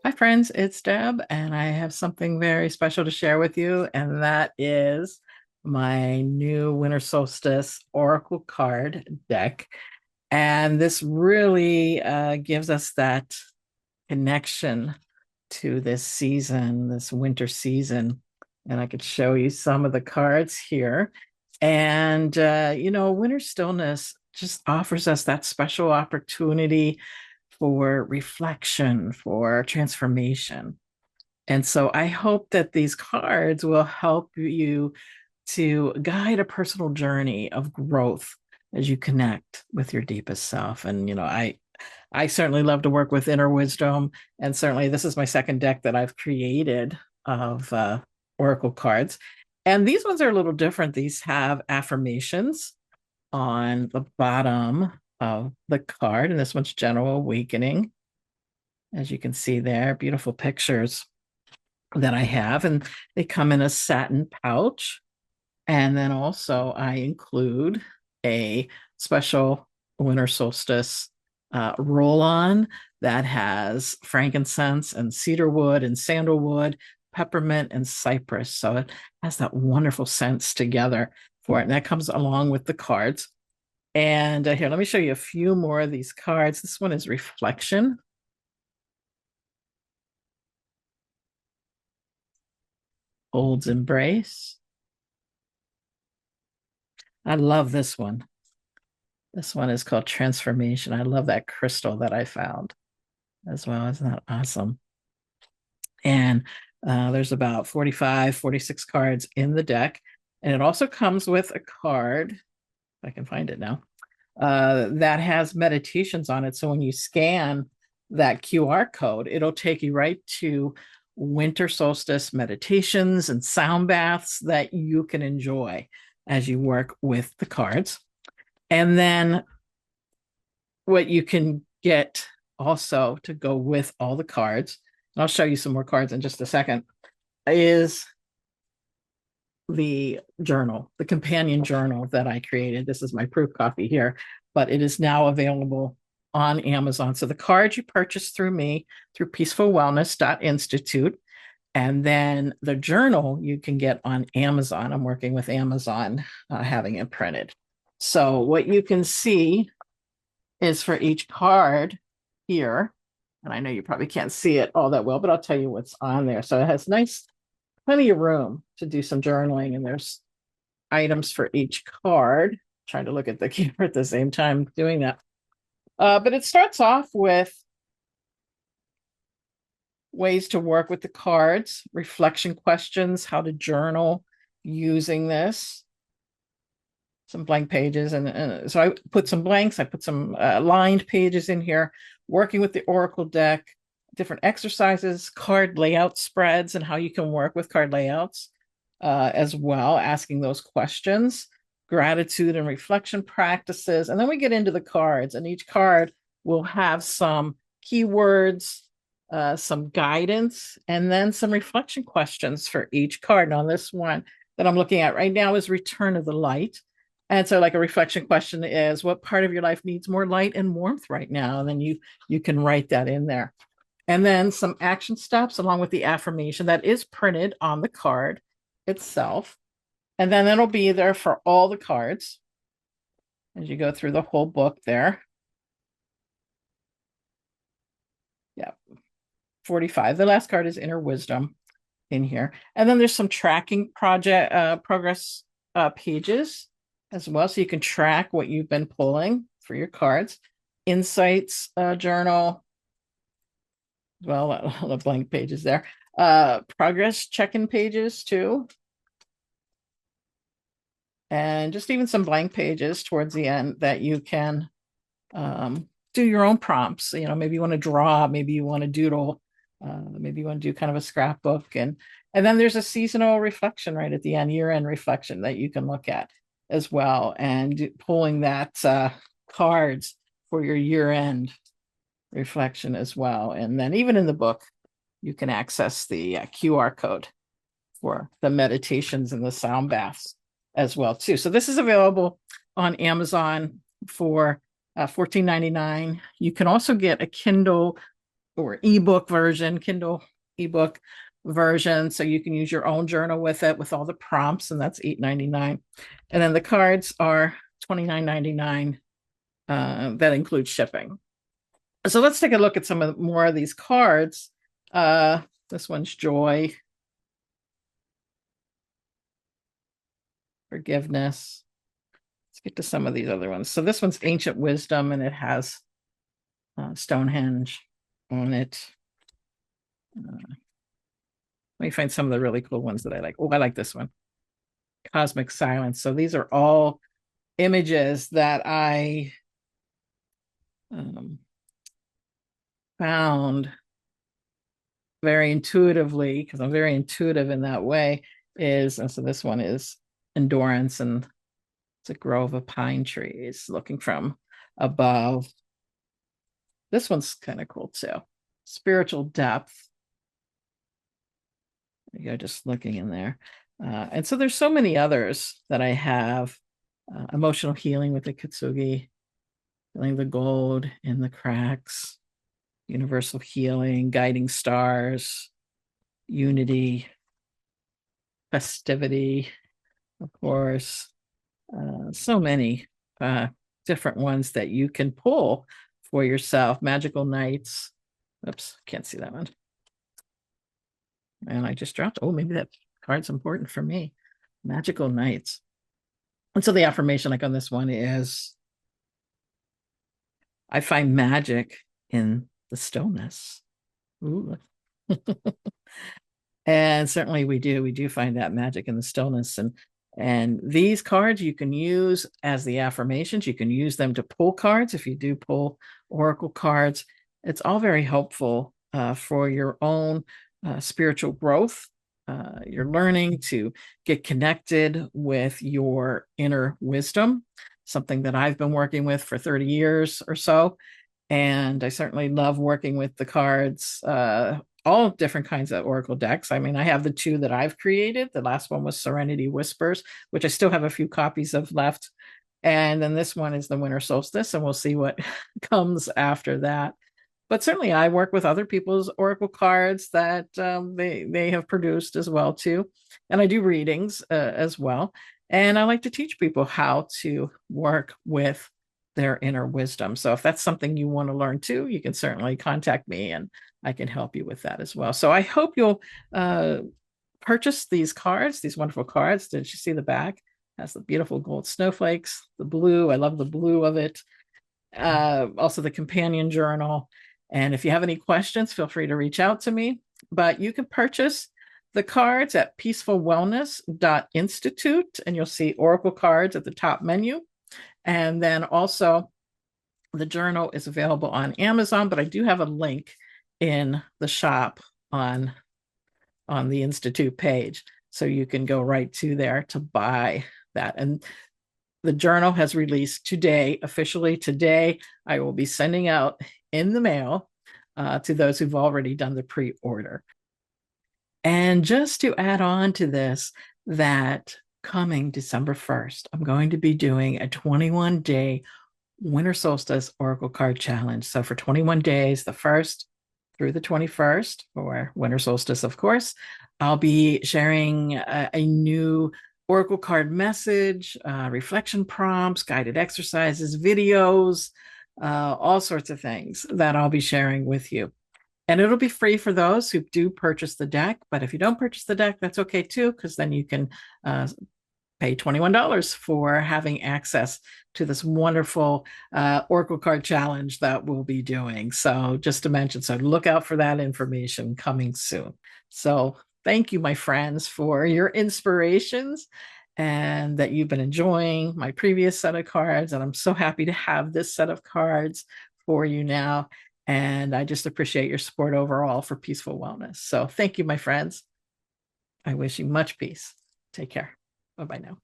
Hi, friends, it's Deb, and I have something very special to share with you, and that is my new Winter Solstice Oracle card deck. And this really gives us that connection to this season, this winter season. And I could show you some of the cards here. And, winter stillness just offers us that special opportunity for reflection, for transformation. And so I hope that these cards will help you to guide a personal journey of growth as you connect with your deepest self. And I certainly love to work with inner wisdom, and certainly this is my second deck that I've created of oracle cards. And these ones are a little different. These have affirmations on the bottom of the card, and this one's general awakening. As you can see there, beautiful pictures that I have, and they come in a satin pouch. And then also I include a special winter solstice roll-on that has frankincense and cedarwood and sandalwood, peppermint and cypress. So it has that wonderful scents together for it. And that comes along with the cards. And here, let me show you a few more of these cards. This one is reflection. Holds embrace. I love this one. This one is called transformation. I love that crystal that I found as well. Isn't that awesome? And there's about 45, 46 cards in the deck. And it also comes with a card, if I can find it now, that has meditations on it. So when you scan that QR code, it'll take you right to winter solstice meditations and sound baths that you can enjoy as you work with the cards. And then what you can get also to go with all the cards, and I'll show you some more cards in just a second, is the journal, the companion journal that I created. This is my proof copy here, but it is now available on Amazon. So the cards you purchase through me, through peacefulwellness.institute, and then the journal you can get on Amazon. I'm working with Amazon, having it printed. So what you can see is for each card here, and I know you probably can't see it all that well, but I'll tell you what's on there. So it has plenty of room to do some journaling, and there's items for each card. Trying to look at the keyboard at the same time doing that. But it starts off with ways to work with the cards, reflection questions, how to journal using this, some blank pages. And so I put some blanks, I put some lined pages in here, working with the Oracle deck, different exercises, card layout spreads, and how you can work with card layouts as well, asking those questions, gratitude and reflection practices. And then we get into the cards, and each card will have some keywords, some guidance, and then some reflection questions for each card. Now, this one that I'm looking at right now is Return of the Light. And so like a reflection question is, what part of your life needs more light and warmth right now? And then you can write that in there. And then some action steps along with the affirmation that is printed on the card itself. And then it'll be there for all the cards as you go through the whole book there. Yeah, 45. The last card is Inner Wisdom in here. And then there's some tracking progress pages as well. So you can track what you've been pulling for your cards. Insights journal, well, the blank pages there. Progress check-in pages too. And just even some blank pages towards the end that you can do your own prompts. Maybe you want to draw, maybe you want to doodle, maybe you want to do kind of a scrapbook. And then there's a seasonal reflection right at the end, year-end reflection that you can look at as well, and pulling that cards for your year-end reflection as well. And then even in the book, you can access the QR code for the meditations and the sound baths as well too. So this is available on Amazon for $14.99. You can also get a Kindle or ebook version, Kindle ebook version. So you can use your own journal with it with all the prompts, and that's $8.99. And then the cards are $29.99. That includes shipping. So let's take a look at some of more of these cards. This one's joy, forgiveness. Let's get to some of these other ones. So this one's ancient wisdom, and it has Stonehenge on it. Let me find some of the really cool ones that I like. Oh, I like this one. Cosmic silence. So these are all images that I found very intuitively, because I'm very intuitive in that way, and so this one is endurance, and it's a grove of pine trees looking from above. This one's kind of cool too. Spiritual depth. There you go, just looking in there. And so there's so many others that I have. Emotional healing with the Kitsugi, feeling the gold in the cracks, universal healing, guiding stars, unity, festivity, of course. So many different ones that you can pull for yourself. Magical nights. Oops, can't see that one. And I just dropped. Oh, maybe that card's important for me. Magical nights. And so the affirmation, like on this one, is I find magic in the stillness. Ooh. And certainly we do find that magic in the stillness. And these cards you can use as the affirmations. You can use them to pull cards if you do pull oracle cards. It's all very helpful for your own spiritual growth. You're learning to get connected with your inner wisdom, something that I've been working with for 30 years or so. And I certainly love working with the cards, all different kinds of oracle decks. I mean, I have the two that I've created. The last one was Serenity Whispers, which I still have a few copies of left. And then this one is the Winter Solstice, and we'll see what comes after that. But certainly I work with other people's oracle cards that they have produced as well too. And I do readings as well. And I like to teach people how to work with their inner wisdom. So if that's something you want to learn too, you can certainly contact me and I can help you with that as well. So I hope you'll purchase these cards, these wonderful cards. Did you see the back? It has the beautiful gold snowflakes, the blue. I love the blue of it. Also the companion journal. And if you have any questions, feel free to reach out to me. But you can purchase the cards at peacefulwellness.institute, and you'll see oracle cards at the top menu. And then also the journal is available on Amazon, but I do have a link in the shop on the Institute page. So you can go right to there to buy that. And the journal has released today, officially today. I will be sending out in the mail to those who've already done the pre-order. And just to add on to this, that coming December 1st, I'm going to be doing a 21-day Winter Solstice Oracle Card Challenge. So for 21 days, the 1st through the 21st, or Winter Solstice, of course, I'll be sharing a new Oracle card message, reflection prompts, guided exercises, videos, all sorts of things that I'll be sharing with you. And it'll be free for those who do purchase the deck. But if you don't purchase the deck, that's okay too, because then you can pay $21 for having access to this wonderful Oracle card challenge that we'll be doing. So just to mention, so look out for that information coming soon. So thank you, my friends, for your inspirations and that you've been enjoying my previous set of cards. And I'm so happy to have this set of cards for you now. And I just appreciate your support overall for Peaceful Wellness. So thank you, my friends. I wish you much peace. Take care. Bye-bye now.